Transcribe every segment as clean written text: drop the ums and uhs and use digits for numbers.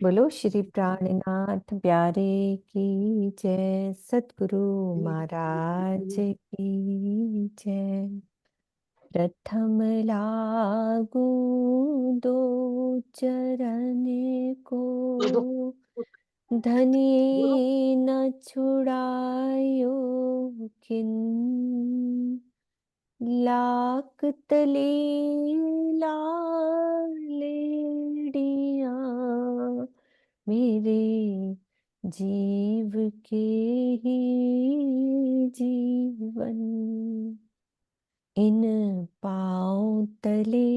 बोलो श्री प्राणनाथ प्यारे की जय। सतगुरु महाराज की जय। प्रथम लागू दो चरण को, धनी न छुड़ायो किन। लाख तले लालेड़िया मेरे जीव के ही जीवन। इन पाँव तले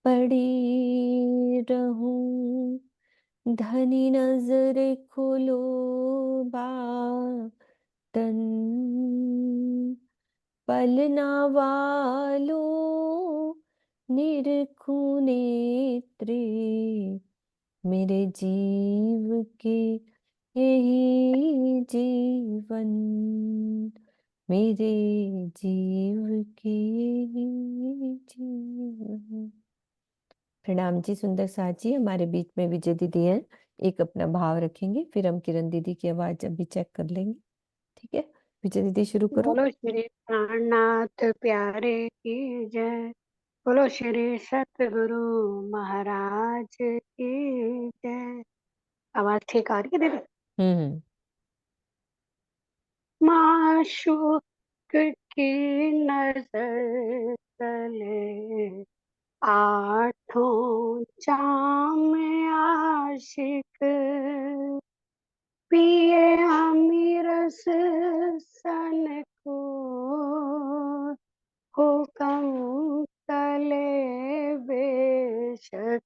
पड़ी रहूं, धनी नजर खोलो बातन। पलना वालो निरखूं नेत्रे मेरे जीव के यही जीवन। मेरे जीव के यही जीवन। प्रणाम जी सुंदर साथ जी। हमारे बीच में विजय दीदी हैं। एक अपना भाव रखेंगे, फिर हम किरण दीदी की आवाज अभी चेक कर लेंगे। ठीक है, विजय दीदी शुरू करो। बोलो श्री प्राणनाथ प्यारे की जय। बोलो श्री सतगुरु महाराज की जय। आवाज ठीक आ रही है दीदी? हम्म। माशूक की नजर तले आठों जाम आशिक पिए अमीरस सन को हुक्म तले बेशक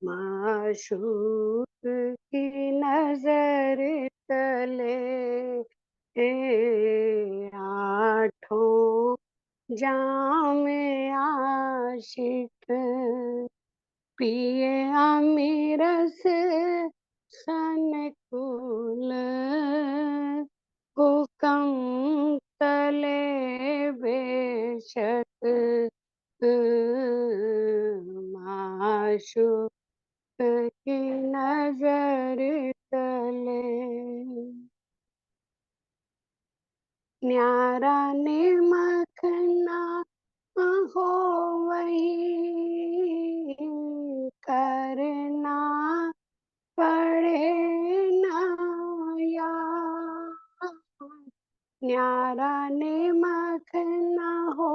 माशूक की नजर तले आठों जाम आशिक पिए अमीरस सनकुल हुक्म तले बेशक माशूक की नजर तले। न्यारा ने मखना हो वही करना पड़े ना यार। न्यारा ने मखना हो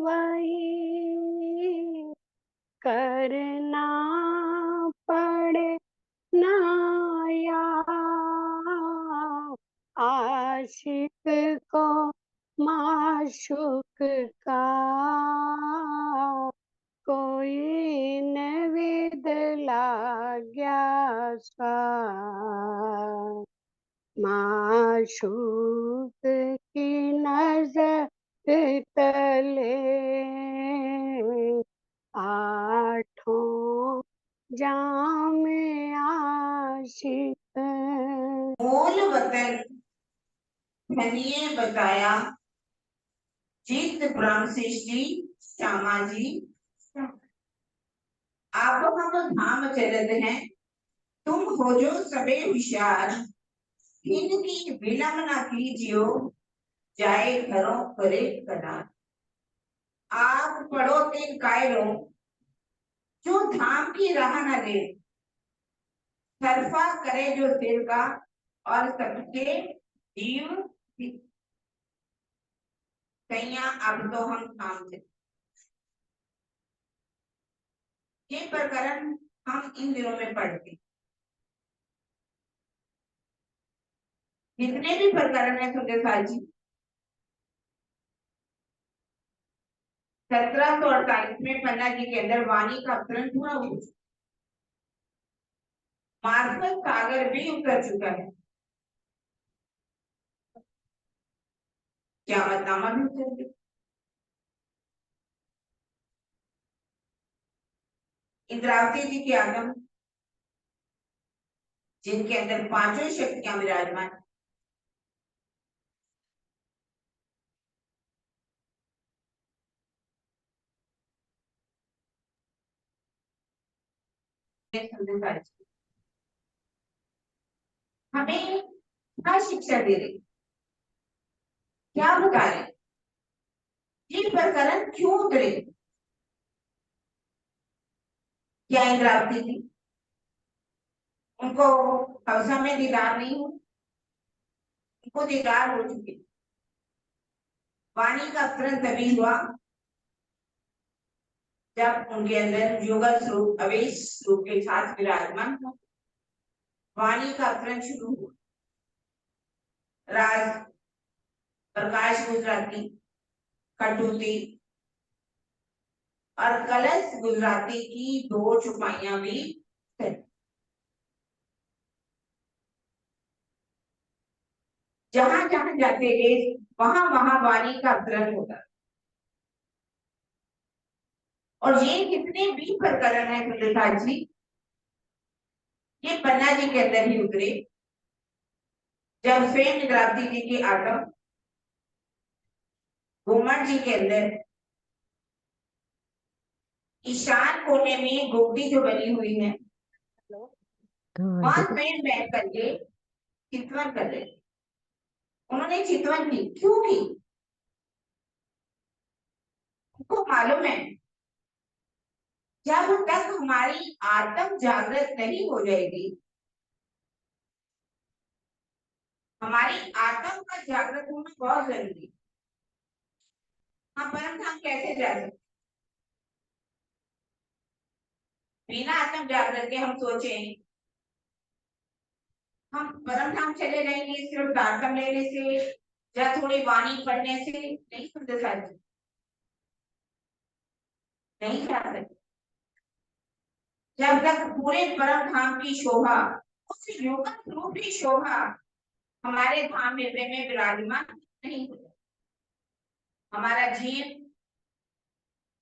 वही करना पड़े ना यार। आशिक को माशूक का कोई नवेद लाग्या स्वार। माशूक की नजर तले आठों जाम आशिक। बोल वतन धनिये बताया चित्त ब्रह्म सृष्टि श्यामा जी। आप हम धाम चलत हैं, तुम हो जो सबे होशियार। इनकी विलंब न कीजियो, जाए घरों करे कदार। आप पढ़ो तीन कायरों, जो धाम की राह न ले। सरफा करे जो सिर का, और सबके जीव कैया। अब तो हम धाम चले। ये प्रकरण हम इन दिनों में पढ़ते। जितने भी प्रकरण है सुंदरलाल जी, 1748 में पन्ना जी के अंदर वाणी का अवतरण पूरा हो चुका, मार्फत सागर भी उतर चुका है, क़यामतनामा भी उतर गया। इंद्रावती जी के आगम, जिनके अंदर पांचों शक्तियां विराजमान, संदेश हमें क्या शिक्षा दे रही, क्या बता रहे, ये प्रकरण क्यों उतरे? क्या इंद्रावती थी, उनको हवसा में दीदार नहीं हुआ? उनको दीदार हो चुके। वाणी का अवतरण तभी हुआ जब उनके अंदर युगल स्वरूप अवेश रूप के साथ विराजमान हुआ। वाणी का अवतरण शुरू हुआ। राज प्रकाश गुजराती, कटुती और कलश गुजराती की दो चुपाइयां भी थे। जहां जहां जाते थे वहां वहां वाणी का अवतरण होता। और ये कितने भी प्रकरण है तुलसीदास जी, ये पन्ना जी के अंदर ही उतरे जब स्वयं इंद्रावती जी की आत्म घूमर जी के अंदर ईशान कोने में गोपी जो बनी हुई है वहां स्वयं बैठ करके चितवन कर रहे। उन्होंने चितवन की, क्यों की? उनको मालूम है जब तक हमारी आत्म जागृत नहीं हो जाएगी, हमारी आत्म का जागृत होना बहुत जरूरी। हम परम धाम कैसे जा सकते? बिना आत्म जागृत के हम सोचें हम परम धाम चले जाएंगे सिर्फ दातम लेने से या थोड़ी वाणी पढ़ने से? नहीं सुनते साथी, नहीं जा सकते जब तक पूरे परम धाम की शोभा, उस युगल रूप की शोभा हमारे धाम हृदय में विराजमान नहीं होता। हमारा जीव,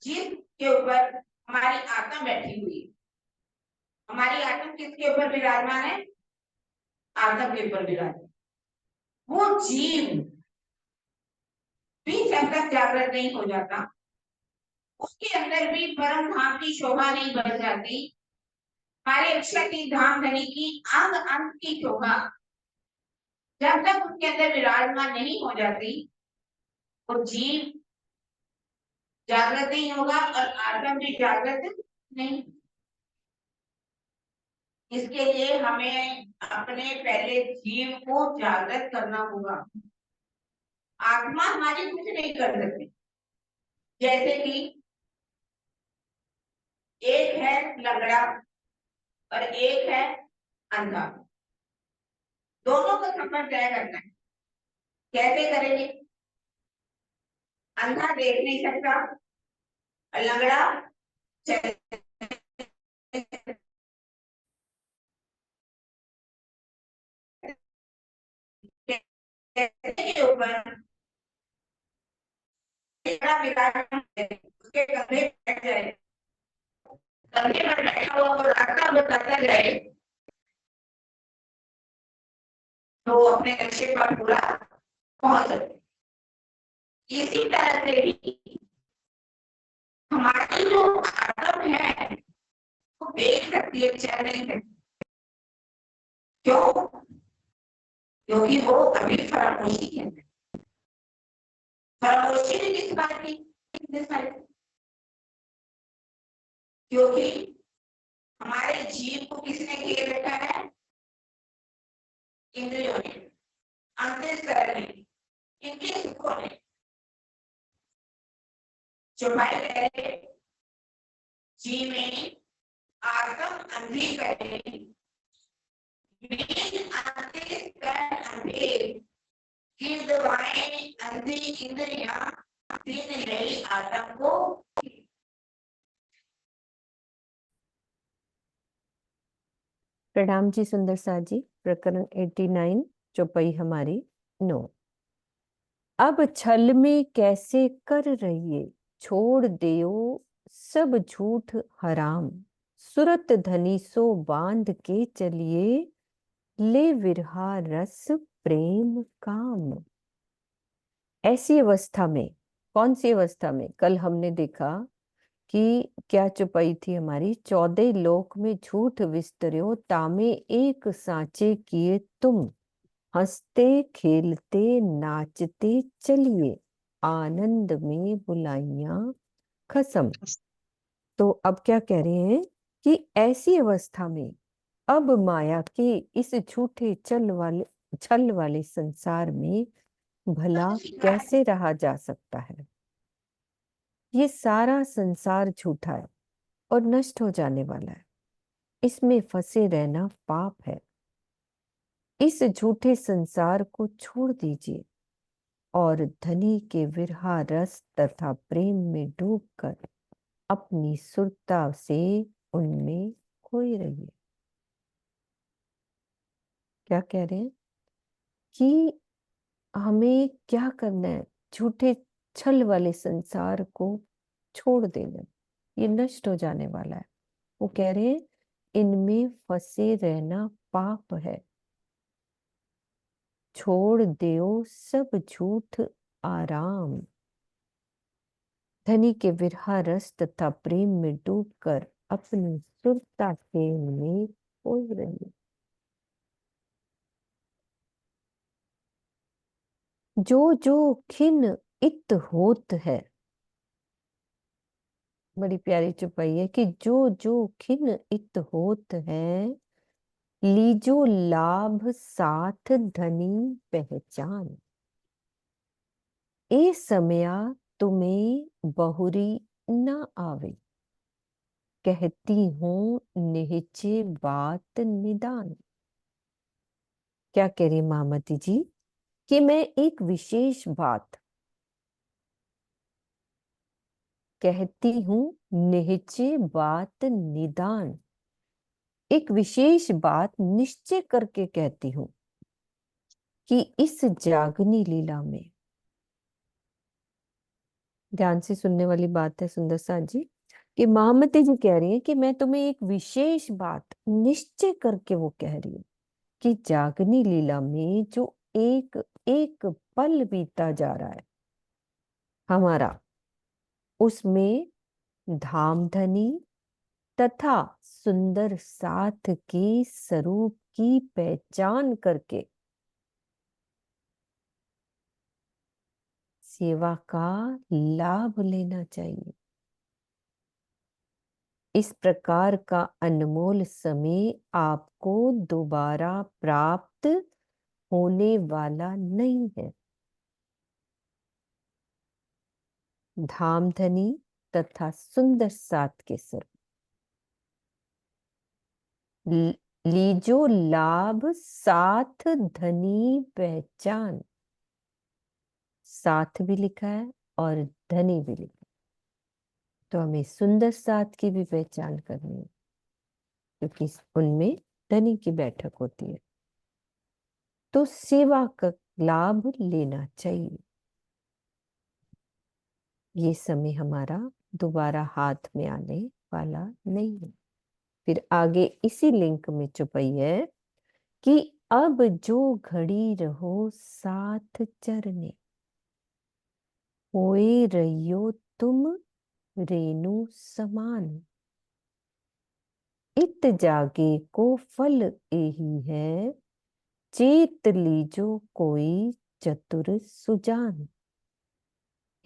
जीव के ऊपर हमारी आत्मा बैठी हुई है। हमारी आत्मा किसके ऊपर विराजमान है? आत्मा के ऊपर विराजमान। वो जीव भी जब तक जागृत नहीं हो जाता, उसके अंदर भी परम धाम की शोभा नहीं बढ़ जाती। हमारे अक्षय धाम धनी की अंग अंग की शोभा जब तक उसके अंदर विराजमान नहीं हो जाती, वो जीव जागृत नहीं होगा और आत्मा भी जागृत नहीं। इसके लिए हमें अपने पहले जीव को जागृत करना होगा। आत्मा हमारी कुछ नहीं कर सकती। जैसे कि एक है लंगड़ा और एक है अंधा, दोनों को सफर तय करना है। कैसे करेंगे? अंधा देख नहीं सकता और लंगड़ा चल के ऊपर उसके कंधे बैठ जाए, कंधे पर बैठा हुआ वो रास्ता बताता जाए तो अपने लक्ष्य पर पूरा पहुंच सकते। इसी तरह से ही हमारी जो आत्म है वो देख सकती है, चल नहीं सकती। क्यों? क्योंकि वो अभी फरामोशी है। फरामोशी ने किस बात की? क्योंकि हमारे जीव को किसने घेर रखा है? इंद्रियों ने, अंतःकरण ने, इनके सुखों ने। जो भाई कह रहे जी में आत्म अंधी करे, अंतःकरण अंधेर, गिरदवाएं अंधी इंद्रियां, तीन नई आत्म को। प्रणाम जी सुंदर सा जी। प्रकरण 89 चौपाई हमारी 9। अब छल में कैसे कर रहिए, छोड़ देओ सब झूठ हराम, सुरत धनी सो बांध के चलिए, ले विरहा रस प्रेम काम। ऐसी अवस्था में, कौन सी अवस्था में? कल हमने देखा कि क्या चुपाई थी हमारी। 14 लोक में झूठ विस्तर्यो, तामे एक सांचे किए तुम। हंसते खेलते नाचते चलिए, आनंद में बुलाइयां खसम। तो अब क्या कह रहे हैं कि ऐसी अवस्था में अब माया के इस झूठे छल वाले संसार में भला कैसे रहा जा सकता है। ये सारा संसार झूठा है और नष्ट हो जाने वाला है। इसमें फंसे रहना पाप है। इस झूठे संसार को छोड़ दीजिए और धनी के विरहा रस तथा प्रेम में डूबकर अपनी सुरता से उनमें खोए रहिए। क्या कह रहे हैं कि हमें क्या करना है। झूठे छल वाले संसार को छोड़ देना है। ये नष्ट हो जाने वाला है। वो कह रहे हैं इनमें फंसे रहना पाप है। छोड़ देओ सब झूठ आराम। धनी के विरहा रस तथा प्रेम में डूबकर अपनी सुरता के में खोए रहिए। जो जो खिन इत होत है, बड़ी प्यारी चुपाई है कि जो जो खिन इत होत है, लीजो लाभ साथ धनी पहचान। ए समया तुम्हें बहुरी न आवे, कहती हूँ निहिचे बात निदान। क्या कह रही महामती जी कि मैं एक विशेष बात कहती हूँ, निहिचे बात निदान। एक विशेष बात निश्चय करके कहती हूँ कि इस जागनी लीला में, ध्यान से सुनने वाली बात है सुंदर सा जी, कि महामती जी कह रही है कि मैं तुम्हें एक विशेष बात निश्चय करके वो कह रही हूँ कि जागनी लीला में जो एक एक पल बीता जा रहा है हमारा, उसमें धामधनी तथा सुंदर साथ के स्वरूप की पहचान करके सेवा का लाभ लेना चाहिए। इस प्रकार का अनमोल समय आपको दोबारा प्राप्त होने वाला नहीं है। धामधनी तथा सुंदर साथ के स्वरूप, लीजो लाभ साथ धनी पहचान। साथ भी लिखा है और धनी भी लिखा है, तो हमें सुंदर साथ की भी पहचान करनी है क्योंकि उनमें धनी की बैठक होती है। तो सेवा का लाभ लेना चाहिए। ये समय हमारा दोबारा हाथ में आने वाला नहीं है। फिर आगे इसी लिंक में चुपाई है कि अब जो घड़ी रहो साथ चरने, होए रहियो तुम रेणु समान। इत जागे को फल यही है, चेत लीजो कोई चतुर सुजान।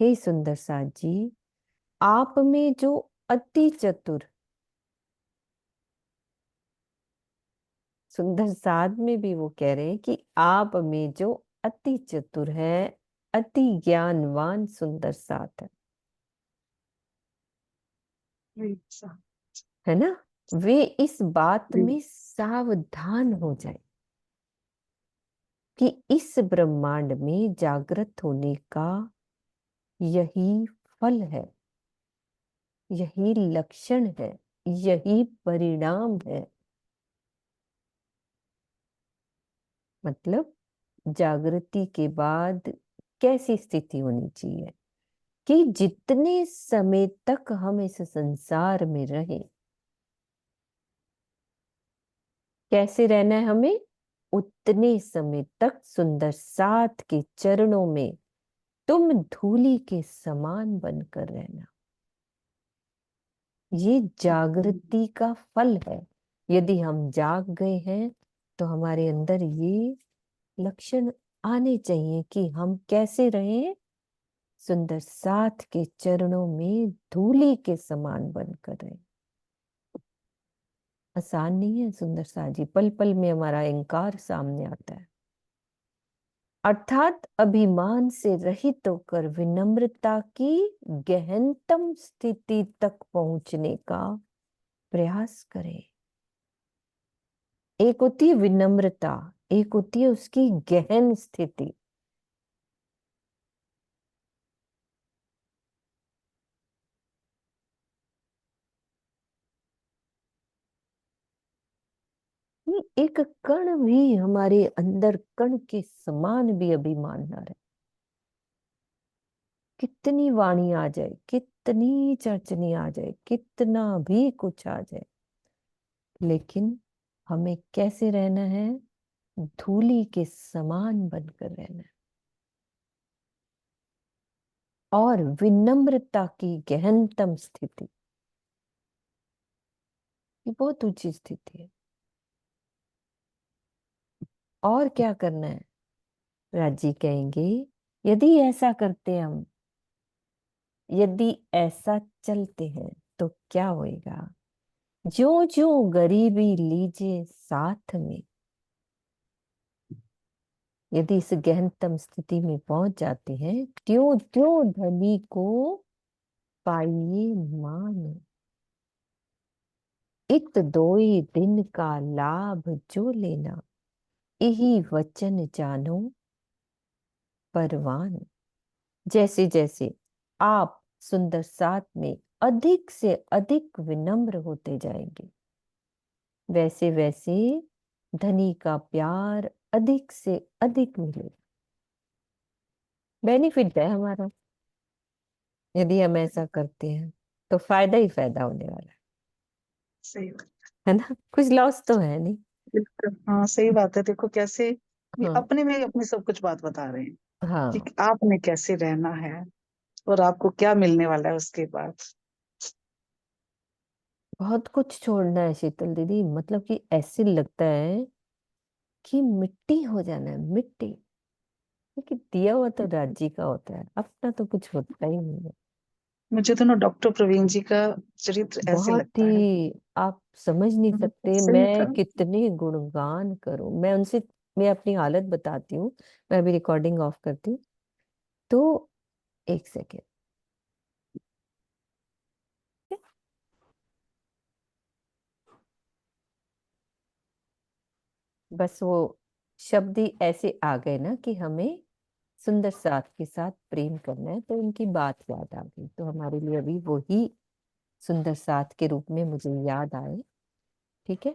हे सुंदर साथ जी, आप में जो अति चतुर, सुंदर साथ में भी वो कह रहे हैं कि आप में जो अति चतुर है, अति ज्ञानवान सुंदर साथ है ना, वे इस बात में सावधान हो जाए कि इस ब्रह्मांड में जागृत होने का यही फल है, यही लक्षण है, यही परिणाम है। मतलब जागृति के बाद कैसी स्थिति होनी चाहिए कि जितने समय तक हम इस संसार में रहे, कैसे रहना है हमें, उतने समय तक सुंदर साथ के चरणों में तुम धूली के समान बनकर रहना। ये जागृति का फल है। यदि हम जाग गए हैं तो हमारे अंदर ये लक्षण आने चाहिए कि हम कैसे रहें, सुंदर साथ के चरणों में धूली के समान बनकर रहें। आसान नहीं है सुंदर साथ जी, पल पल में हमारा अहंकार सामने आता है। अर्थात अभिमान से रहित होकर विनम्रता की गहनतम स्थिति तक पहुंचने का प्रयास करें। एक होती है विनम्रता, एक होती है उसकी गहन स्थिति। ये एक कण भी हमारे अंदर कण के समान भी अभिमान ना रहे। कितनी वाणी आ जाए, कितनी चर्चनी आ जाए, कितना भी कुछ आ जाए, लेकिन हमें कैसे रहना है? धूली के समान बनकर रहना है। और विनम्रता की गहनतम स्थिति, ये बहुत ऊंची स्थिति है। और क्या करना है? राजी कहेंगे, यदि ऐसा करते हम, यदि ऐसा चलते हैं तो क्या होएगा? जो जो गरीबी लीजिए साथ में, यदि इस गहनतम स्थिति में पहुंच जाते हैं, त्यों त्यों धनी को पाइए मान। इत दोई दिन का लाभ जो लेना, यही वचन जानो परवान। जैसे जैसे आप सुंदर साथ में अधिक से अधिक विनम्र होते जाएंगे, वैसे वैसे धनी का प्यार अधिक से अधिक मिलेगा। बेनिफिट है हमारा। यदि हम ऐसा करते हैं तो फायदा ही फायदा होने वाला सही बात। है ना? कुछ लॉस तो है नहीं। बिल्कुल, हाँ सही बात है। देखो कैसे ये हाँ अपने में ही अपनी सब कुछ बात बता रहे हैं कि हाँ, आपने कैसे रहना है और आपको क्या मिलने वाला है उसके बाद। बहुत कुछ छोड़ना है शीतल दीदी, मतलब कि ऐसे लगता है कि मिट्टी हो जाना है, मिट्टी। क्योंकि दिया हुआ तो राज्य का होता है, अपना तो कुछ होता ही नहीं है। मुझे तो ना डॉक्टर प्रवीण जी का चरित्र ऐसे बहुत लगता है। ही, आप समझ नहीं सकते सही मैं था। कितने गुणगान करूं मैं उनसे। मैं अपनी हालत बताती हूँ, मैं अभी रिकॉर्डिंग ऑफ करती हूँ तो। एक सेकेंड। बस वो शब्द ही ऐसे आ गए ना कि हमें सुंदर साथ के साथ प्रेम करना है, तो उनकी बात याद आ गई, तो हमारे लिए अभी वो ही सुंदर साथ के रूप में मुझे याद आए। ठीक है,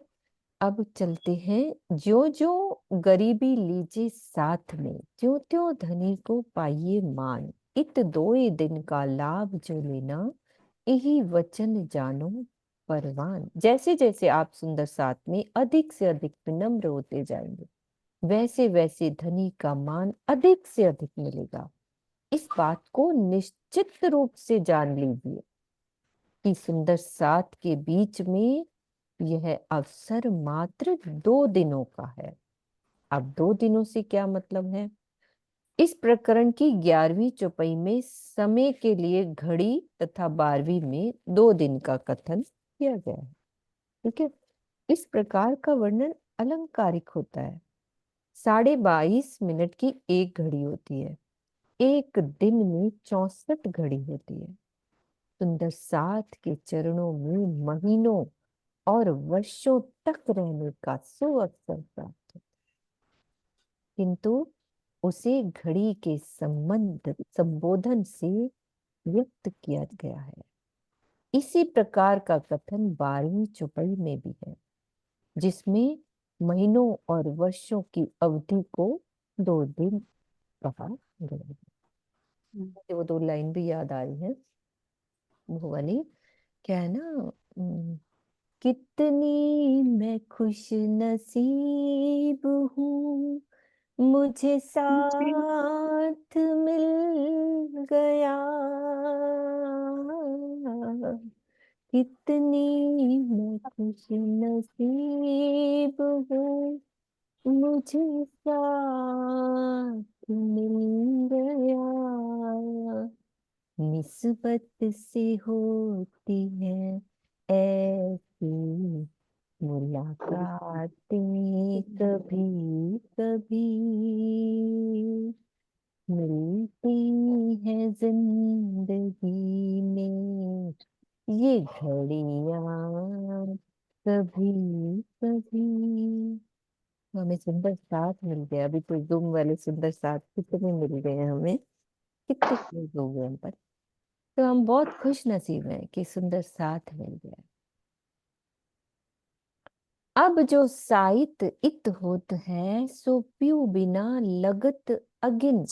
अब चलते हैं। जो जो गरीबी लीजिए साथ में, त्यों त्यों धनी को पाइए मान। इत दोए दिन का लाभ जो लेना, यही वचन जानो परवान। जैसे जैसे आप सुंदर साथ में अधिक से अधिक विनम्र होते जाएंगे, वैसे वैसे धनी का मान अधिक से अधिक मिलेगा। इस बात को निश्चित रूप से जान लीजिए कि सुंदर साथ के बीच में यह अवसर मात्र 2 दिनों का है। अब 2 दिनों से क्या मतलब है? इस प्रकरण की 11वीं चौपाई में समय के लिए घड़ी तथा 12वीं में 2 दिन का कथन किया गया है। ठीक है, इस प्रकार का वर्णन अलंकारिक होता है। 22:30 की एक घड़ी होती है। एक दिन में 64 घड़ी होती है। सुंदर साथ के चरणों में महीनों और वर्षों तक रहने का सुअवसर प्राप्त है, किंतु उसे घड़ी के संबंध संबोधन से व्यक्त किया गया है। इसी प्रकार का कथन 12वीं चौपाई में भी है, जिसमें महीनों और वर्षों की अवधि को 2 दिन कहा गया है। मुझे वो 2 लाइन भी याद आ रही है, वो वाली। क्या है ना, कितनी मैं खुश नसीब हूँ, मुझे साथ मिल गया। कितनी मैं खुश नसीब हूँ, मुझे साथ मिल गया। निस्बत से होती है ऐसी मुलाकातें, कभी कभी मिलती है जिंदगी में ये घड़ियां, कभी कभी। हमें सुंदर साथ मिल गया। अभी तो जूम वाले सुंदर साथ कितने मिल गए हैं हमें, कितने क्लोज हो गए हम पर। तो हम बहुत खुश नसीब हैं कि सुंदर साथ मिल गया। अब जो साइत इत होत है, सो प्यू बिना लगत अगिन।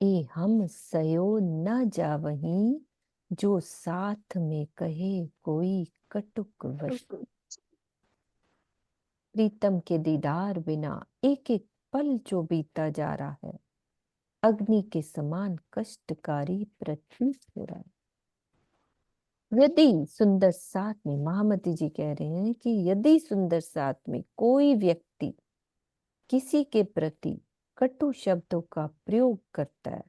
ए हम सयो न जावहीं, जो साथ में कहे कोई कटुक वचन। प्रीतम के दीदार बिना एक एक पल जो बीता जा रहा है, अग्नि के समान कष्टकारी प्रतीत हो रहा है। यदि सुंदर साथ में, महामती जी कह रहे हैं कि यदि सुंदर साथ में कोई व्यक्ति किसी के प्रति कटु शब्दों का प्रयोग करता है,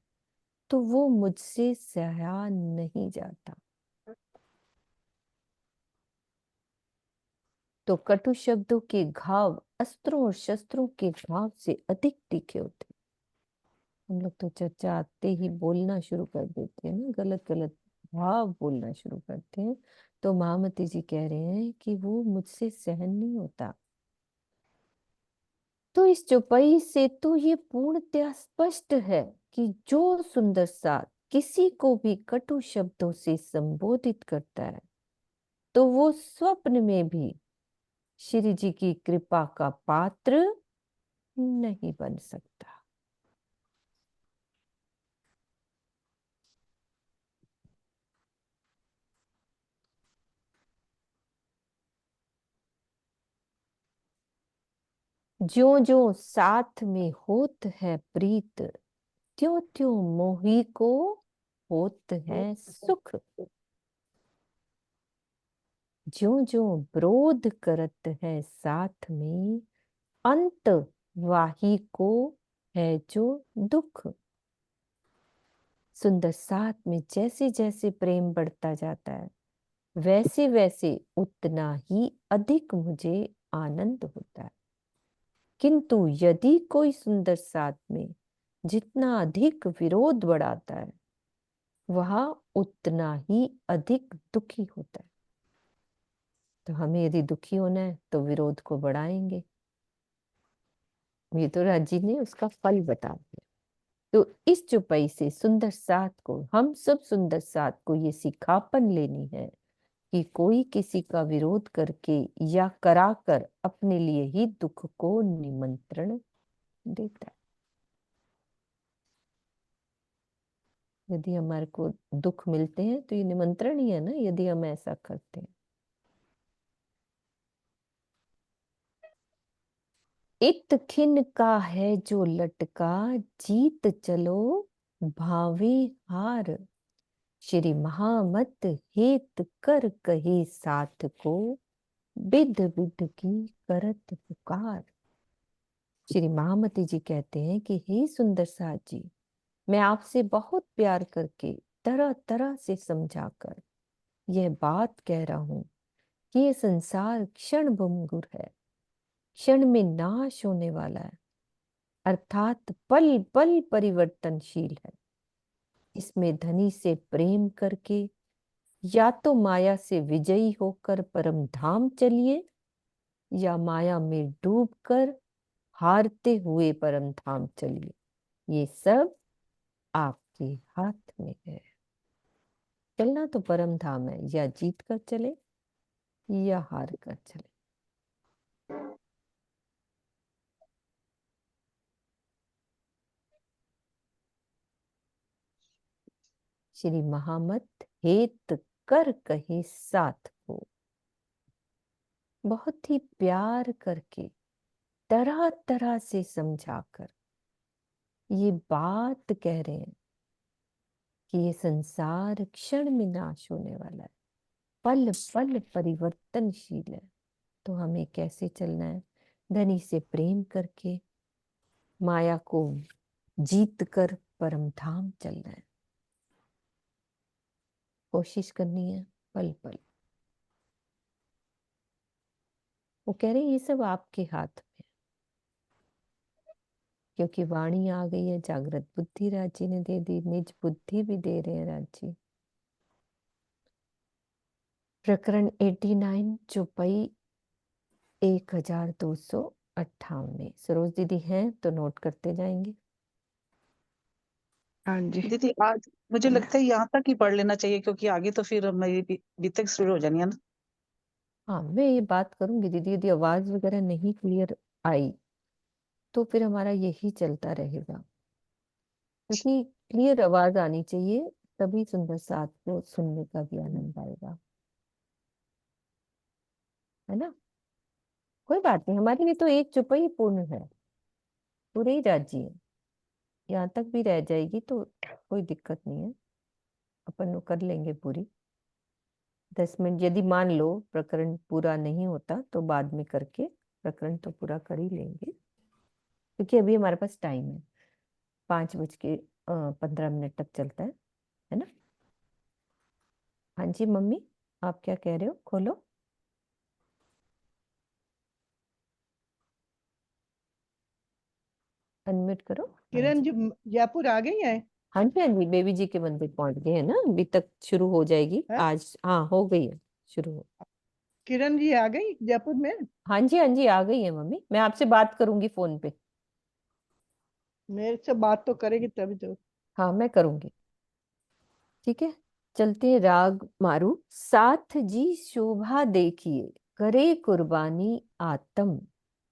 तो वो मुझसे सहा नहीं जाता। तो कटु शब्दों के घाव अस्त्रों और शस्त्रों के घाव से अधिक तीखे होते हैं। हम लोग तो चर्चा आते ही बोलना शुरू कर देते हैं ना, गलत गलत भाव बोलना शुरू करते हैं। तो महामती जी कह रहे हैं कि वो मुझसे सहन नहीं होता। तो इस चौपाई से तो ये पूर्णतः स्पष्ट है कि जो सुंदर साथ किसी को भी कटु शब्दों से संबोधित करता है, तो वो स्वप्न में भी श्री जी की कृपा का पात्र नहीं बन सकता। ज्यो ज्यो साथ में होत है प्रीत, त्यों त्यों मोही को होत है सुख। ज्यो ज्यो विरोध करत है साथ में, अंत वाही को है जो दुख। सुंदर साथ में जैसे जैसे प्रेम बढ़ता जाता है, वैसे वैसे उतना ही अधिक मुझे आनंद होता है। किंतु यदि कोई सुंदर साथ में जितना अधिक विरोध बढ़ाता है, वह उतना ही अधिक दुखी होता है। तो हमें यदि दुखी होना है तो विरोध को बढ़ाएंगे। ये तो राजी ने उसका फल बता दिया। तो इस चौपाई से सुंदर साथ को, हम सब सुंदर साथ को ये सिखापन लेनी है कि कोई किसी का विरोध करके या कराकर अपने लिए ही दुख को निमंत्रण देता है। यदि हमारे को दुख मिलते हैं तो ये निमंत्रण ही है ना, यदि हम ऐसा करते हैं। इत खिन का है जो लटका, जीत चलो भावे हार। श्री महामत हेत कर कही साथ को, बिध बिध की करत पुकार। श्री महामती जी कहते हैं कि हे सुंदर साथ जी, मैं आपसे बहुत प्यार करके तरह तरह से समझाकर यह बात कह रहा हूं कि ये संसार क्षण भंगुर है, क्षण में नाश होने वाला है, अर्थात पल पल परिवर्तनशील है। इसमें धनी से प्रेम करके या तो माया से विजयी होकर परम धाम चलिए, या माया में डूबकर हारते हुए परम धाम चलिए। ये सब आपके हाथ में है। चलना तो परम धाम है, या जीत कर चले या हार कर चले। श्री महामत हेत कर कहे साथ को, बहुत ही प्यार करके तरह तरह से समझाकर ये बात कह रहे हैं कि ये संसार क्षण में नाश होने वाला है, पल पल परिवर्तनशील है। तो हमें कैसे चलना है? धनी से प्रेम करके, माया को जीत कर परम धाम चलना है। कोशिश करनी है पल पल। वो कह रहे ये सब आपके हाथ में, क्योंकि वाणी आ गई है, जागृत बुद्धि राजी ने दे दी, निज बुद्धि भी दे रहे हैं राजी। प्रकरण 89 चौपाई 1258। सरोज दीदी हैं तो नोट करते जाएंगे। हाँ जी। दीदी आज मुझे लगता है यहाँ तक ही पढ़ लेना चाहिए, क्योंकि आगे तो फिर मेरी बीतक शुरू हो जानी है ना। हाँ, मैं ये बात करूंगी दीदी, यदि आवाज वगैरह नहीं क्लियर आई तो फिर हमारा यही चलता रहेगा, क्योंकि क्लियर आवाज आनी चाहिए, तभी सुंदर साथ को सुनने का भी आनंद आएगा, है ना। कोई बात नहीं, हमारे लिए तो एक चौपाई पूर्ण है, पूरे ही राजी है। यहाँ तक भी रह जाएगी तो कोई दिक्कत नहीं है, अपन वो कर लेंगे पूरी। 10 मिनट यदि मान लो प्रकरण पूरा नहीं होता तो बाद में करके प्रकरण तो पूरा कर ही लेंगे, क्योंकि अभी हमारे पास टाइम है, 5:15 तक चलता है ना। हाँ जी मम्मी, आप क्या कह रहे हो? खोलो, अनम्यूट करो। हाँ किरण जी, जी जयपुर आ गई है? हाँ जी, हाँ जी, बेबी जी के मंदिर पहुंच गए हैं ना, अभी तक शुरू हो जाएगी है? आज। हाँ, हो गई है शुरू हो। किरण जी आ गई जयपुर में? हाँ जी, हाँ जी, आ गई है मम्मी, मैं आपसे बात करूंगी फोन पे। मेरे से बात तो करेगी तभी तो। हाँ, मैं करूंगी। ठीक है, चलते हैं राग मारू। साथ जी शोभा देखिए, करे कुर्बानी आत्म,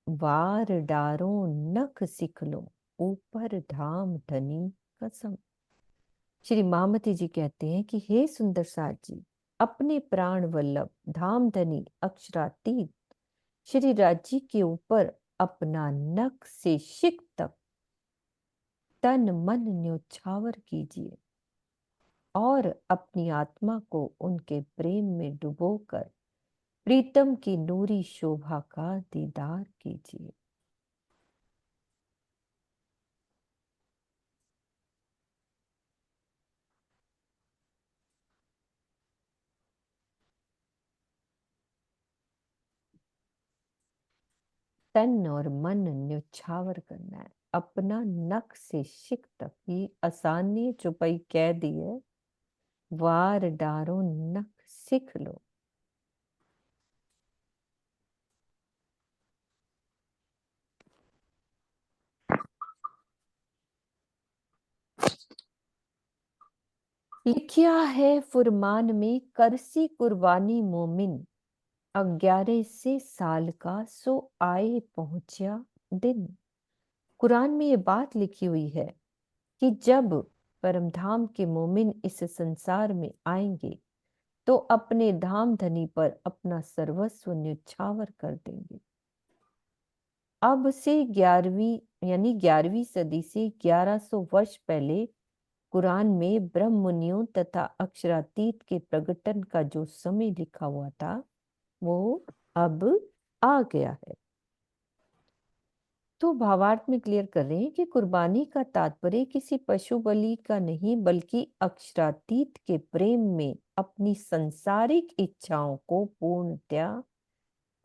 वार डारो नख सिख लो, ऊपर धाम धनी कसम। श्री मामती जी कहते हैं कि हे सुंदर साथ जी, अपने प्राण वल्लभ धाम धनी अक्षरातीत श्री राजी के ऊपर अपना नख से शिख तक तन मन न्योछावर कीजिए और अपनी आत्मा को उनके प्रेम में डुबोकर प्रीतम की नूरी शोभा का दीदार कीजिए। तन और मन न्योछावर करना है, अपना नख से शिक तक। ये आसानी चुपई कह दी है, वार डारो नख सिख लो। लिखिया है फुरमान में, करसी कुर्बानी मोमिन, 11 से साल का सो आए पहुंचा दिन। कुरान में ये बात लिखी हुई है कि जब परमधाम के मोमिन इस संसार में आएंगे तो अपने धाम धनी पर अपना सर्वस्व न्यौछावर कर देंगे। अब से 11वीं यानी 11वीं सदी से 1100 वर्ष पहले कुरान में ब्रह्म मुनियों तथा अक्षरातीत के प्रकटन का जो समय लिखा हुआ था वो अब आ गया है। तो भावार्थ में क्लियर कर रहे हैं कि कुर्बानी का तात्पर्य किसी पशु बलि का नहीं, बल्कि अक्षरातीत के प्रेम में अपनी संसारिक इच्छाओं को पूर्णतया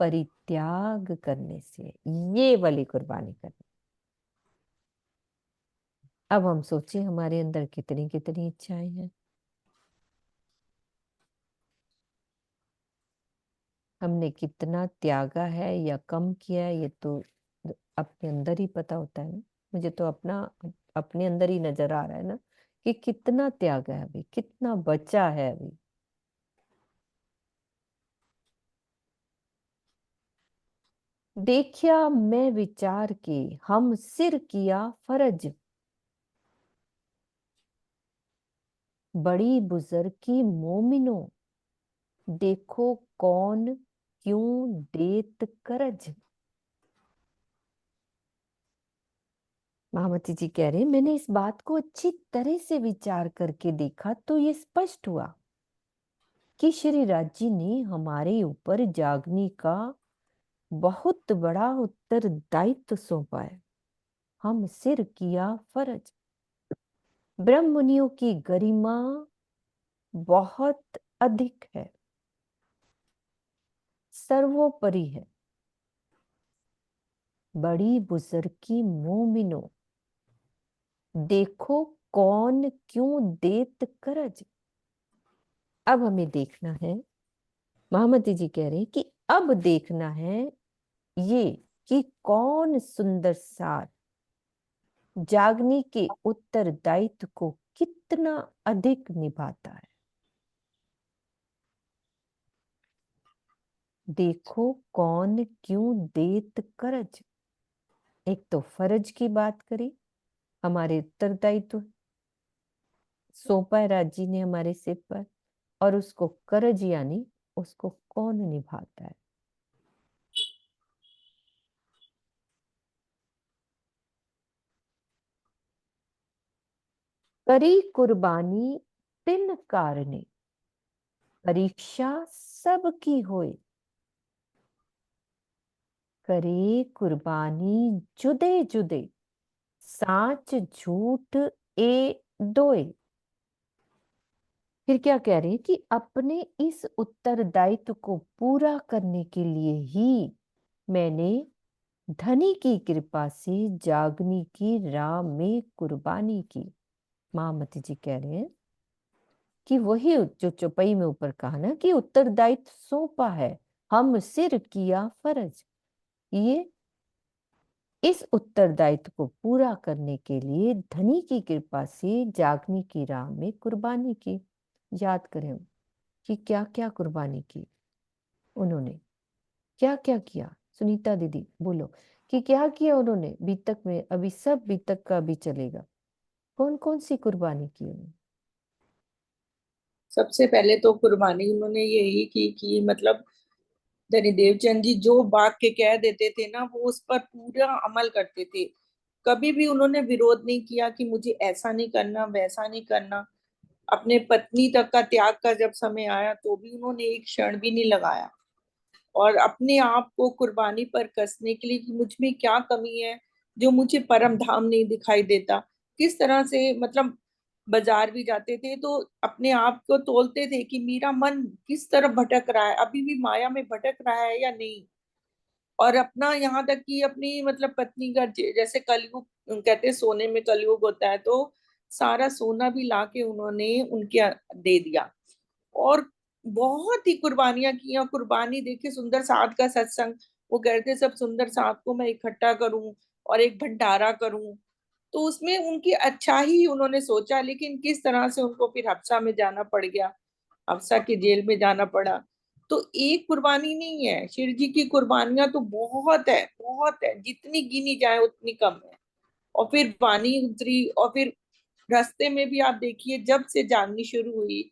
परित्याग करने से, ये वाली कुर्बानी करनी। अब हम सोचें हमारे अंदर कितनी कितनी इच्छाएं हैं, हमने कितना त्यागा है या कम किया है, ये तो अपने अंदर ही पता होता है ना। मुझे तो अपने अंदर ही नजर आ रहा है ना कि कितना त्याग है अभी, कितना बचा है अभी। देखिया मैं विचार के हम सिर किया फर्ज, बड़ी बुजुर्गी मोमिनो, देखो कौन क्यों देत करज। महामती जी कह रहे हैं, मैंने इस बात को अच्छी तरह से विचार करके देखा तो ये स्पष्ट हुआ कि श्री राज जी ने हमारे ऊपर जागने का बहुत बड़ा उत्तरदायित्व सौंपा है। हम सिर किया फर्ज। ब्रह्म मुनियों की गरिमा बहुत अधिक है, सर्वोपरि है। बड़ी बुजुर्गी मोमिनो, देखो कौन क्यों देत करज। अब हमें देखना है, महामती जी कह रहे हैं कि अब देखना है ये कि कौन सुंदर सार जागने के उत्तरदायित्व को कितना अधिक निभाता है। देखो कौन क्यों देत करज। एक तो फर्ज की बात करी, हमारे उत्तरदायित्व सौंपा है राज जी ने हमारे सिर पर, और उसको करज यानी उसको कौन निभाता है। करी कुर्बानी तिन कारणे, परीक्षा सबकी होए। करे कुर्बानी जुदे जुदे, साच झूठ ए दोए। फिर क्या कह रहे हैं कि अपने इस उत्तरदायित्व को पूरा करने के लिए ही मैंने धनी की कृपा से जागनी की राह में कुर्बानी की। महामती जी कह रहे हैं कि वही जो चौपाई में ऊपर कहा ना कि उत्तरदायित्व सौंपा है, हम सिर किया फर्ज। ये इस उत्तरदायित्व को पूरा करने के लिए धनी की कृपा से जागने की राह में कुर्बानी की। याद करें कि क्या क्या कुर्बानी की उन्होंने, क्या क्या किया। सुनीता दीदी बोलो कि क्या किया उन्होंने बीतक में। अभी सब बीतक का भी चलेगा। कौन कौन सी कुर्बानी की उन्होंने। सबसे पहले तो कुर्बानी उन्होंने यही की कि मतलब धनी देवचंद जी जो वाक्य कह देते थे ना, वो उस पर पूरा अमल करते थे। कभी भी उन्होंने विरोध नहीं किया कि मुझे ऐसा नहीं करना, वैसा नहीं करना। अपने पत्नी तक का त्याग का जब समय आया तो भी उन्होंने एक क्षण भी नहीं लगाया। और अपने आप को कुर्बानी पर कसने के लिए कि मुझ में क्या कमी है जो मुझे परम धाम नहीं दिखाई देता। किस तरह से मतलब बाजार भी जाते थे तो अपने आप को तोलते थे कि मेरा मन किस तरफ भटक रहा है, अभी भी माया में भटक रहा है या नहीं। और अपना यहाँ तक कि अपनी मतलब पत्नी का जैसे कलयुग कहते हैं, सोने में कलयुग होता है, तो सारा सोना भी लाके उन्होंने उनके दे दिया। और बहुत ही कुर्बानियां की। और कुर्बानी देखिए, सुंदर साध का सत्संग, वो कहते सब सुंदर साध को मैं इकट्ठा करूं और एक भंडारा करूं। तो उसमें उनकी अच्छा ही उन्होंने सोचा, लेकिन किस तरह से उनको फिर हफ्सा में जाना पड़ गया, हफ्सा की जेल में जाना पड़ा। तो एक कुर्बानी नहीं है, शिव जी की कुर्बानियां तो बहुत है, बहुत है, जितनी गिनी जाए उतनी कम है। और फिर वाणी उतरी, और फिर रास्ते में भी आप देखिए जब से जागनी शुरू हुई,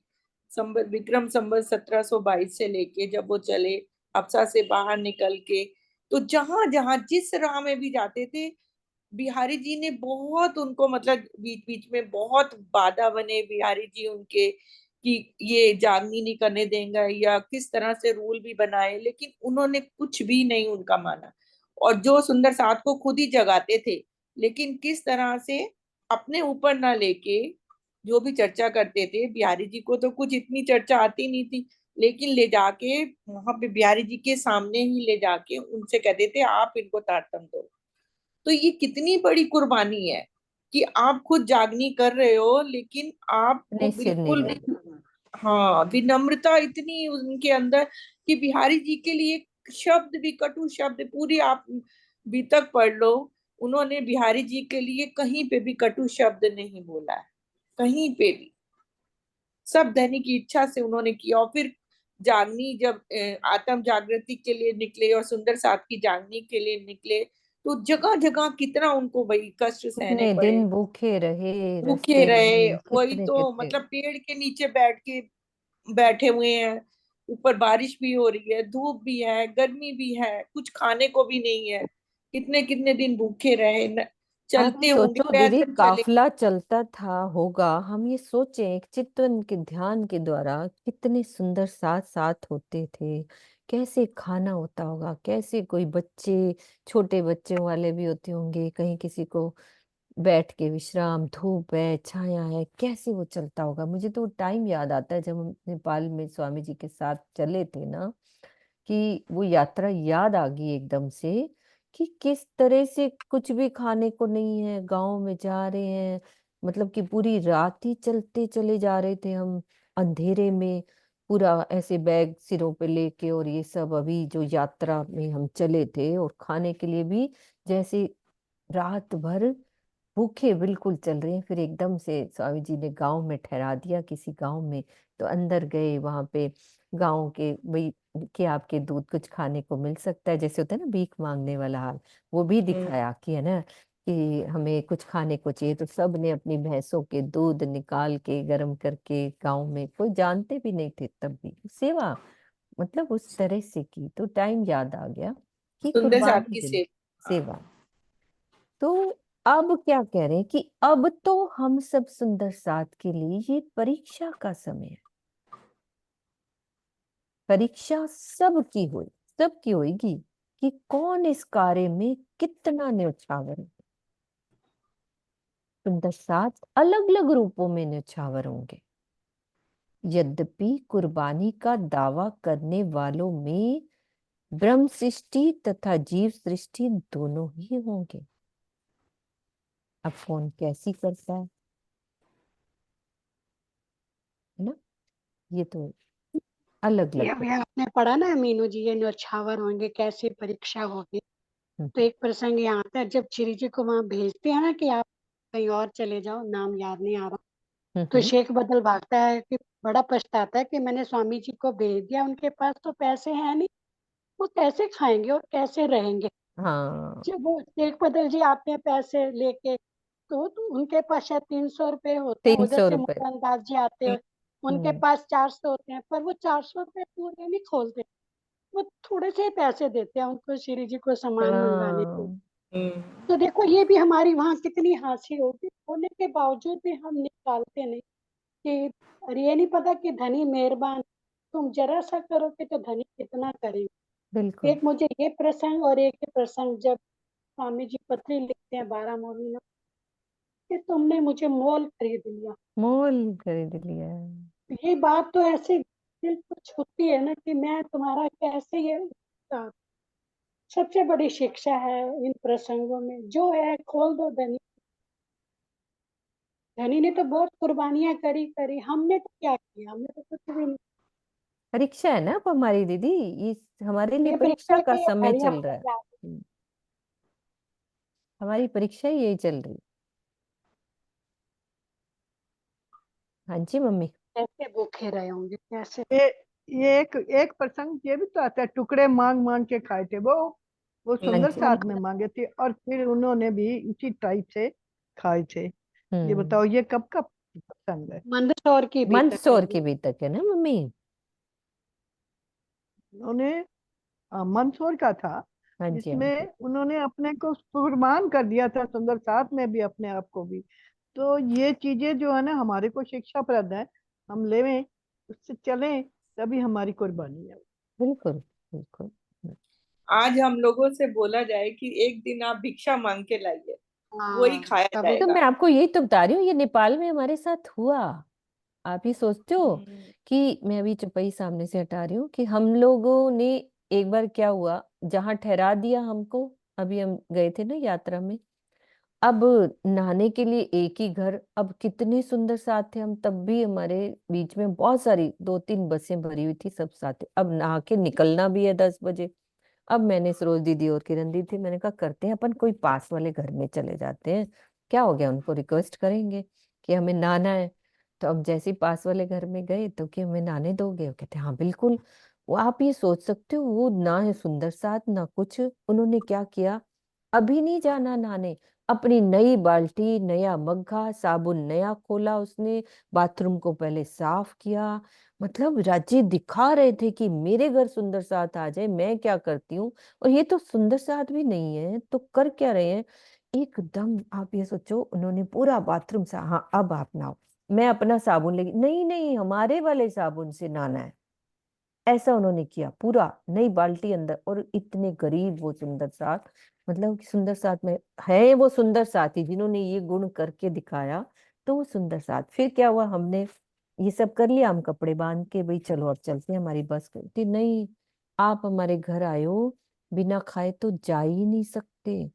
संबत विक्रम संबत 1722 से लेके जब वो चले हफ्सा से बाहर निकल के, तो जहां जहां जिस राह में भी जाते थे, बिहारी जी ने बहुत उनको मतलब बीच बीच में बहुत बाधा बने बिहारी जी उनके, कि ये जागनी नहीं करने देंगे या किस तरह से रूल भी बनाए, लेकिन उन्होंने कुछ भी नहीं उनका माना। और जो सुंदर साथ को खुद ही जगाते थे, लेकिन किस तरह से अपने ऊपर ना लेके जो भी चर्चा करते थे, बिहारी जी को तो कुछ इतनी चर्चा आती नहीं थी, लेकिन ले जाके वहां पे बिहारी जी के सामने ही ले जाके उनसे कहते थे आप इनको तारतम दो। तो ये कितनी बड़ी कुर्बानी है कि आप खुद जागनी कर रहे हो, लेकिन आपको अपने सिर नहीं बिल्कुल ले। हाँ विनम्रता इतनी उनके अंदर कि बिहारी जी के लिए शब्द भी, कटु शब्द पूरी आप भी तक पढ़ लो, उन्होंने बिहारी जी के लिए कहीं पे भी कटु शब्द नहीं बोला है, कहीं पे भी। सब धनी की इच्छा से उन्होंने किया। और फिर जागनी जब आत्म जागृति के लिए निकले और सुंदर साथ की जागनी के लिए निकले, तो जगह जगह कितना उनको वही कष्ट सहने कितने पड़े, दिन भूखे रहे भूखे रास्ते रहे। में, वही कितने तो कितने। मतलब पेड़ के नीचे बैठ के बैठे हुए हैं, ऊपर बारिश भी हो रही है, धूप भी है, गर्मी भी है, कुछ खाने को भी नहीं है, कितने कितने दिन भूखे रहे आप चलते ये होंगे, सोचो दीदी, पैदल चले। काफिला चलता था होगा, हम ये सोचें एक चित्तन के ध्यान के द्वारा कितने सुंदर साथ साथ होते थे, कैसे खाना होता होगा, कैसे कोई बच्चे, छोटे बच्चों वाले भी होते होंगे, कहीं किसी को बैठ के विश्राम, धूप है, छाया है, कैसे वो चलता होगा। मुझे तो टाइम याद आता है जब हम नेपाल में स्वामी जी के साथ चले थे ना, कि वो यात्रा याद आ गई एकदम से, कि किस तरह से कुछ भी खाने को नहीं है, गांव में जा रहे हैं, मतलब कि पूरी रात ही चलते चले जा रहे थे हम, अंधेरे में, पूरा ऐसे बैग सिरों पे लेके, और ये सब अभी जो यात्रा में हम चले थे, और खाने के लिए भी जैसे रात भर भूखे बिल्कुल चल रहे हैं। फिर एकदम से स्वामी जी ने गांव में ठहरा दिया, किसी गांव में, तो अंदर गए, वहां पे गांव के भाई कि आपके दूध कुछ खाने को मिल सकता है, जैसे होता है ना भीख मांगने वाला हाल, वो भी दिखाया कि है ना, कि हमें कुछ खाने को चाहिए। तो सब ने अपनी भैंसों के दूध निकाल के गर्म करके, गांव में कोई जानते भी नहीं थे तब भी सेवा, मतलब उस तरह से की, तो टाइम याद आ गया कि सुंदर साथ कुर्बानी की के लिए सेवा। हाँ। सेवा। तो अब क्या कह रहे हैं कि अब तो हम सब सुंदर साथ के लिए ये परीक्षा का समय है, परीक्षा सबकी हुई, सबकी होगी, कि कौन इस कार्य में कितना न्यौछावर है। सुंदर साथ अलग अलग रूपों में न्यौछावर होंगे, यद्यपि कुर्बानी का दावा करने वालों में ब्रह्म सृष्टि तथा जीव सृष्टि दोनों ही होंगे। अब कौन कैसी करता है ना, ये तो अलग ये अलग अभी आपने पढ़ा ना मीनू जी, ये न्यौछावर होंगे, कैसी परीक्षा होगी। है। तो एक प्रसंग यहाँ आता है, जब श्री जी को वहां भेजते हैं ना कि आप कहीं और चले जाओ, नाम याद नहीं आ रहा, तो हम्म। शेख बदल भागता है कि बड़ा पछताता है कि मैंने स्वामी जी को भेज दिया, उनके पास तो पैसे हैं नहीं, वो कैसे खाएंगे और कैसे रहेंगे। हाँ, जब वो शेख बदल जी आते हैं पैसे लेके, तो उनके पास शायद 300 रुपए होते हैं, तीन उधर सौ से रुपए मोहनदास जी आते हैं, उनके हम्म। पास 400 होते हैं, पर वो 400 रुपए पूरे नहीं खोलते, वो थोड़े से ही पैसे देते हैं उनको श्री जी को सामान मंगाने के। हाँ, तो देखो ये भी हमारी वहाँ कितनी हंसी होगी, होने के बावजूद भी हम निकालते नहीं, कि अरे ये नहीं पता कि धनी मेहरबान, तुम जरा सा करोगे तो धनी कितना करेंगे। बिल्कुल। एक मुझे ये प्रसंग और एक ये प्रसंग, जब स्वामी जी पत्री लिखते हैं 12 महीनों कि तुमने मुझे मोल खरीद लिया। मोल खरीद लिया है। ये बात तो ऐसे दिल को छूती है ना, कि मैं तुम्हारा कैसे ये, सबसे बड़ी शिक्षा है इन प्रसंगों में, जो है खोल दो धनी। धनी ने तो बहुत कुर्बानियां करी करी, हमने तो क्या किया, हमने तो कुछ भी नहीं। परीक्षा है ना अब हमारी दीदी, ये हमारे लिए ये परीक्षा परीक्षा का की ये समय घड़ियां चल रहा हमें है। याद हमारी परीक्षा ही यही चल रही। हाँ जी मम्मी। कैसे भूखे रहे होंगे, कैसे। ये ये एक प्रसंग ये भी तो आता है, टुकड़े मांग मांग के खाए थे वो हाँ सुंदर जी। साथ में मांगे थे और फिर उन्होंने भी उसी टाइप से खाए थे। ये हम्म। बताओ ये कब का प्रसंग है? मंदसौर की बीतक है मंदसौर ये। की भी तक है ना मम्मी। उन्होंने मंदसौर का था, हाँ जी हाँ जी। जिसमें उन्होंने अपने को कुर्बान कर दिया था, सुंदर साथ में भी अपने आप को भी। तो ये चीजें जो है ना हमारे को शिक्षाप्रद है, हम लेवें, उससे चलें, तभी हमारी कुर्बानी है। बिल्कुल बिल्कुल। आज हम लोगों से बोला जाए कि एक दिन आप भिक्षा मांग के लाइए, वही हाँ खाया तभी तो जाएगा। मैं आपको यही तो बता रही हूँ, ये नेपाल में हमारे साथ हुआ। आप ही सोचते हो हम्म। कि मैं अभी चौपाई सामने से हटा रही हूँ, कि हम लोगों ने एक बार क्या हुआ, जहाँ ठहरा दिया हमको, अभी हम गए थे ना यात्रा में, अब नहाने के लिए एक ही घर, अब कितने सुंदर साथ थे हम, तब भी हमारे बीच में बहुत सारी 2-3 बसें भरी हुई थी, सब साथ थे। अब नहा के निकलना भी है 10 बजे। अब मैंने सरोज दीदी और किरण दी थी, मैंने कहा करते हैं अपन कोई पास वाले घर में चले जाते हैं, क्या हो गया, उनको रिक्वेस्ट करेंगे कि हमें नहाना है। तो अब जैसे ही पास वाले घर में गए तो कि हमें नहाने दोगे, वो कहते हाँ बिल्कुल। वो आप ये सोच सकते हो, वो ना है सुंदर साथ ना कुछ, उन्होंने क्या किया, अभी नहीं जाना नहाने, अपनी नई बाल्टी, नया मग्घा, साबुन नया खोला उसने, बाथरूम को पहले साफ किया, मतलब राज्य दिखा रहे थे कि मेरे घर सुंदर साथ आ जाए, मैं क्या करती हूँ। और ये तो सुंदर साथ भी नहीं है तो कर क्या रहे हैं, एकदम आप ये सोचो, उन्होंने पूरा बाथरूम सा, हाँ अब आप नहाओ, मैं अपना साबुन लेगी, नहीं नहीं हमारे वाले साबुन से नहाना है, ऐसा उन्होंने किया। पूरा नई बाल्टी अंदर, और इतने गरीब वो सुंदर साथ, मतलब सुंदर साथ में है वो सुंदर साथी जिन्होंने ये गुण करके दिखाया। तो वो सुंदर साथ, फिर क्या हुआ, हमने ये सब कर लिया, हम कपड़े बांध के भाई चलो अब चलते हैं, हमारी बस कहती नहीं, आप हमारे घर आए हो, बिना खाए तो जा ही नहीं सकते।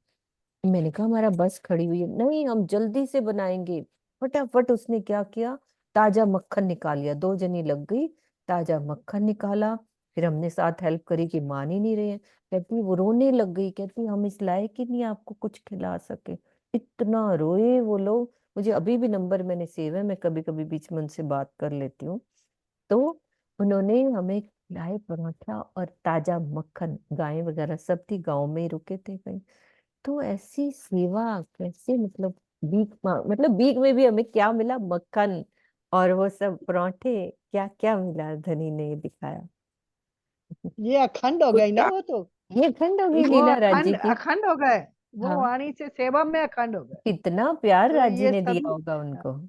मैंने कहा हमारा बस खड़ी हुई है, नहीं हम जल्दी से बनाएंगे। फटाफट उसने क्या किया, ताजा मक्खन निकाल लिया, 2 जनी लग गई, ताजा मक्खन निकाला। फिर हमने साथ हेल्प करी कि मान ही नहीं रहे हैं, कहती वो रोने लग गई, कहती हम इस लायक ही नहीं आपको कुछ खिला सके। इतना रोए वो लोग, मुझे अभी भी नंबर मैंने सेव है, मैं कभी कभी बीच में उनसे बात कर लेती हूँ। तो उन्होंने हमें खिलाए पराठा और ताजा मक्खन, गाय वगैरह सब थी, गाँव में ही रुके थे कहीं। तो ऐसी सेवा कैसे, मतलब मतलब बीक में भी हमें क्या मिला, मक्खन और वो सब पराठे, क्या क्या मिला, धनी ने ये दिखाया। ये अखंड हो गई ना वो तो, ये खंड होगी वो लीला राज्य अखंड की। अखंड हो गए, वो हाँ, वाणी से सेवा में अखंड हो गए। कितना प्यार तो राज्य ये ने दिया सब होगा उनको। हाँ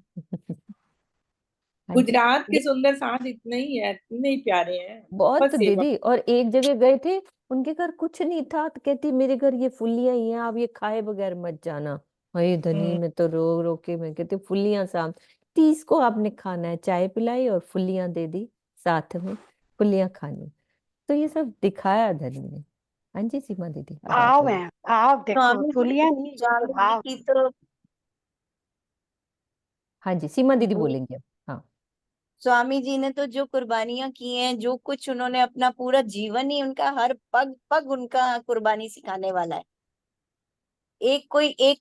जी। गुजरात के सुंदर साथ इतने ही है, इतने ही प्यारे हैं, बहुत बस सेवा। दीदी, और एक जगह गए थे, उनके घर कुछ नहीं था, तो कहती मेरे घर ये फुल्लियां ही हैं, आप ये खाए बगैर मत जाना। अरे धनी, हम्म। मैं तो रो रो के, मैं कहती फुल्लियां साम 30 को आपने खाना है, चाय पिलाई और फुल्लियां दे दी साथ में, फुल्लियां खानी। तो ये सब दिखाया धनी ने। हाँ जी सीमा दीदी अब आप भाव बोलो। है, भाव देखो, स्वामी तुलिया नहीं, स्वामी जी भाव। की तो हाँ जी सीमा दीदी वो बोलेंगे अब। हाँ। स्वामी जी ने तो जो कुर्बानियां की हैं, जो कुछ उन्होंने अपना पूरा जीवन ही, उनका हर पग पग उनका कुर्बानी सिखाने वाला है। एक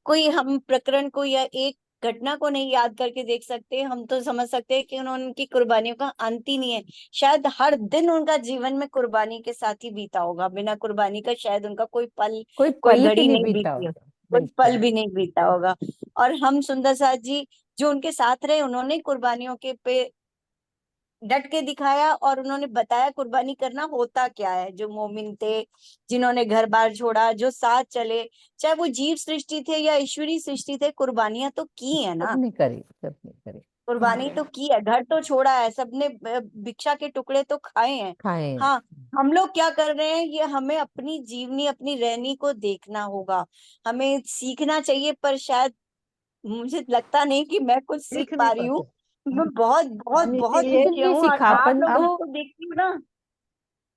कोई हम प्रकरण को या एक घटना को नहीं याद करके देख सकते, हम तो समझ सकते हैं कि उन्होंने उनकी कुर्बानियों का अंत ही नहीं है। शायद हर दिन उनका जीवन में कुर्बानी के साथ ही बीता होगा, बिना कुर्बानी का शायद उनका कोई पल, कोई कोई पल ही घड़ी नहीं नहीं बीता बीती हो, होगा। कोई पल बिल्कुल। भी नहीं बीता होगा। और हम सुंदर साथ जी जो उनके साथ रहे, उन्होंने कुर्बानियों के पे डट के दिखाया, और उन्होंने बताया कुर्बानी करना होता क्या है। जो मोमिन थे, जिन्होंने घर बार छोड़ा, जो साथ चले, चाहे वो जीव सृष्टि थे या ईश्वरी सृष्टि थे, कुर्बानियां तो की है ना। सबने करी, सबने करी। कुर्बानी तो की है, घर तो छोड़ा है सबने, भिक्षा के टुकड़े तो खाए हैं। खाए हैं। हाँ, हम लोग क्या कर रहे हैं, ये हमें अपनी जीवनी, अपनी रहनी को देखना होगा। हमें सीखना चाहिए, पर शायद मुझे लगता नहीं कि मैं कुछ सीख सीख नहीं पा रही हूँ। पाते मैं बहुत बहुत हम, बहुत इसीलिए नीचे लेकिन ये हूँ, और आप सिखापन तो, लोगों को देखती हूँ ना।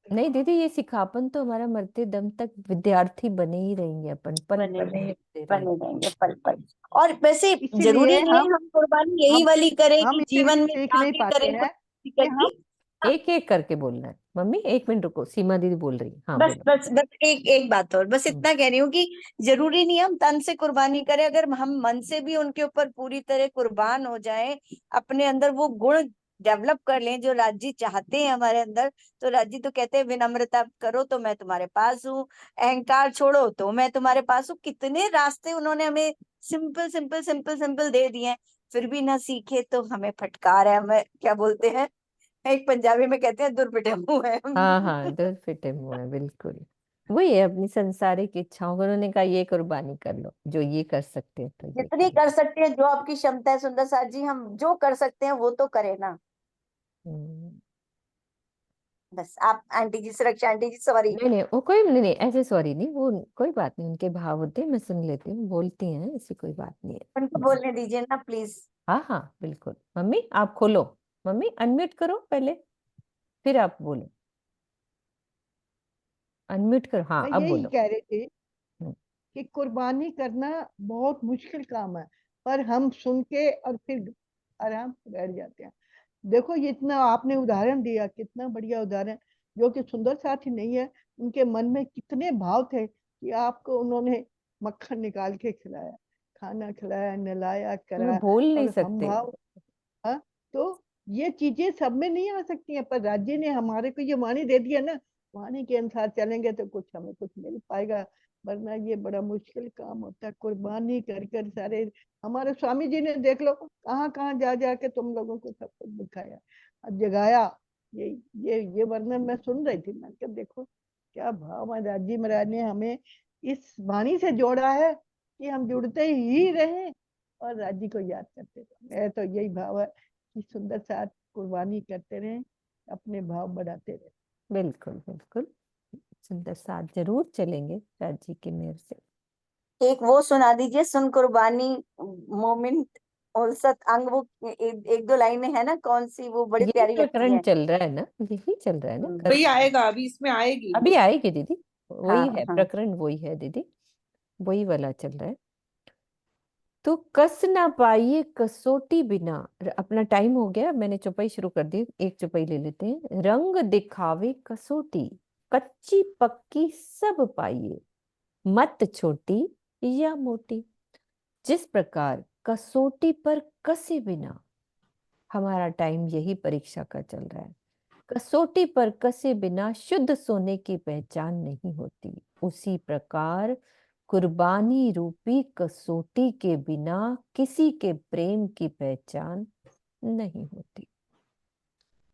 नहीं दीदी ये सिखापन तो हमारा मरते दम तक विद्यार्थी बने ही रहेंगे, अपन पल बने पल रहेंगे, सीखते बने रहेंगे। रहेंगे पल पल। और वैसे इसीलिए जरूरी नहीं है हम कुर्बानी यही हम वाली करें हम कि इसीलिए जीवन में सीख नहीं आगे पाते करें कुछ हैं कि दिक्कत हम की। हाँ, एक एक करके बोलना है मम्मी, 1 मिनट रुको, सीमा दीदी बोल रही है, हाँ बस बोलो। बस बस एक एक बात और, बस हम्म। इतना कह रही हूँ कि जरूरी नहीं है हम तन से कुर्बानी करें, अगर हम मन से भी उनके ऊपर पूरी तरह कुर्बान हो जाएं, अपने अंदर वो गुण डेवलप कर लें जो राज्य चाहते हैं हमारे अंदर। तो राज्य तो कहते हैं विनम्रता करो तो मैं तुम्हारे पास हूँ, अहंकार छोड़ो तो मैं तुम्हारे पास हूँ। कितने रास्ते उन्होंने हमें simple simple simple simple they दिए हैं, फिर भी ना सीखे तो हमें फटकार है, हमें क्या बोलते हैं, एक पंजाबी में कहते हैं दुर्पिटे मुंह है। हाँ हाँ, दो फिटे मुंह है, बिल्कुल। वही है अपनी संसारिक इच्छाओं को, उन्होंने कहा ये कुर्बानी कर लो, जो ये कर सकते हैं तो ये जितनी करो। कर सकते हैं, जो आपकी क्षमता है सुंदर साथ जी, हम जो कर सकते हैं वो तो करें ना। हम्म। बस आप आंटी जी, सुरक्षा आंटी जी, सॉरी। नहीं नहीं वो कोई नहीं, नहीं ऐसे सॉरी नहीं, वो कोई बात नहीं, उनके भाव होते हैं, मैं सुन लेती हूँ, बोलती हैं, ऐसी कोई बात नहीं है। उनको बोलने दीजिए ना प्लीज। हाँ हाँ बिल्कुल, मम्मी आप खोलो, मम्मी अनम्यूट करो पहले, फिर आप बोलो, अनम्यूट करो, हाँ मैं अब यही बोलो। कह रही थी हम्म। कि कुर्बानी करना बहुत मुश्किल काम है, पर हम सुन के और फिर आराम से बैठ जाते हैं। देखो ये इतना आपने उदाहरण दिया, कितना बढ़िया उदाहरण, जो कि सुंदर साथ ही नहीं है, उनके मन में कितने भाव थे कि आपको उन्होंने मक्खन निकाल के खिलाया, खाना खिलाया, नहलाया वो करा, भूल नहीं और हम सकते। भाव। हाँ, तो ये चीजें सब में नहीं आ सकती हैं, पर राज्य ने हमारे को ये वाणी दे दिया ना, वाणी के अनुसार चलेंगे तो कुछ हमें कुछ मिल पाएगा, वरना ये बड़ा मुश्किल काम होता है कुर्बानी कर कर सारे। हमारे स्वामी जी ने देख लो कहाँ कहाँ जा जा के तुम लोगों को सब कुछ दिखाया और जगाया। ये ये वर्णन मैं सुन रही थी, मैं क्या देखो क्या भाव है, राज्य महाराज ने हमें इस वाणी से जोड़ा है, कि हम जुड़ते ही रहे और राज्य को याद करते रहे। मेरा तो यही भाव है कि सुंदर साथ कुर्बानी करते रहे, अपने भाव बढ़ाते रहे। बिल्कुल बिल्कुल, सुंदर साथ जरूर चलेंगे राज जी की मेहर से। एक वो सुना दीजिए, सुन कुर्बानी मोमिन औसत अंग, वो एक दो लाइनें है ना, कौन सी, वो बड़ी यही प्यारी लगती प्रकरण है। चल रहा है ना, यही चल रहा है ना वही आएगा, अभी इसमें आएगी अभी वो। आएगी दीदी, वही हाँ है हाँ। प्रकरण, वही है दीदी, वही वाला चल रहा है। तो कस ना पाइए कसौटी बिना, अपना टाइम हो गया, मैंने चौपाई शुरू कर दी, एक चौपाई ले लेते हैं। रंग दिखावे कसौटी, कच्ची पक्की सब पाइए, मत छोटी या मोटी। जिस प्रकार कसौटी पर कसे बिना, हमारा टाइम यही परीक्षा का चल रहा है, कसौटी पर कसे बिना शुद्ध सोने की पहचान नहीं होती, उसी प्रकार कुर्बानी रूपी कसौटी के बिना किसी के प्रेम की पहचान नहीं होती।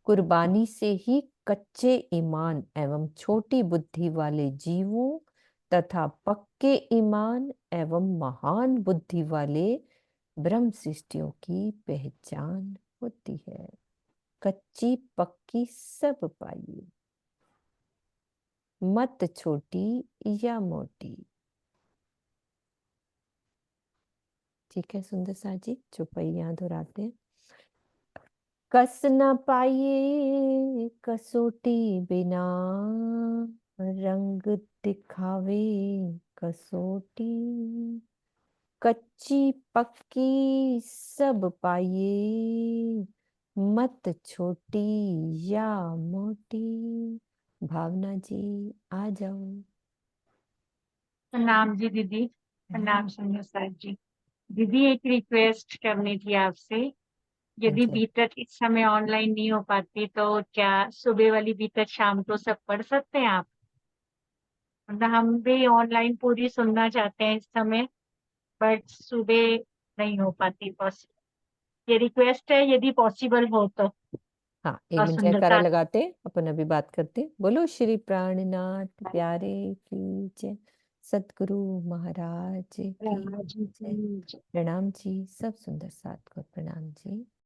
कुर्बानी से ही कच्चे ईमान एवं छोटी बुद्धि वाले जीवों तथा पक्के ईमान एवं महान बुद्धि वाले ब्रह्म सृष्टियों की पहचान होती है। कच्ची पक्की सब पाइए, मत छोटी या मोटी। ठीक है सुंदर सा जी, चौपाई यहाँ दोहराते हैं। कस न पाइए कसौटी बिना, रंग दिखावे कसौटी, कच्ची पक्की सब पाइए, मत छोटी या मोटी। भावना जी आ जाओ। प्रणाम जी दीदी। प्रणाम सुंदर साथ जी। दीदी एक रिक्वेस्ट करनी थी आपसे, यदि जी बीतक इस समय ऑनलाइन नहीं हो पाती तो क्या सुबह वाली बीतक शाम को सब पढ़ सकते हैं आप? मतलब हम भी ऑनलाइन पूरी सुनना चाहते हैं इस समय, बट सुबह नहीं हो पाती पॉसिबल। ये रिक्वेस्ट है, यदि पॉसिबल हो तो। हाँ, एक और मिनट सुंदर जयकारा साथ लगाते हैं, अपन अभी बात करते हैं। बोलो श्री प्राणनाथ प्यारे की जय, सतगुरु महाराज की राज जय। जी। प्रणाम जी, सब सुंदर साथ को प्रणाम जी।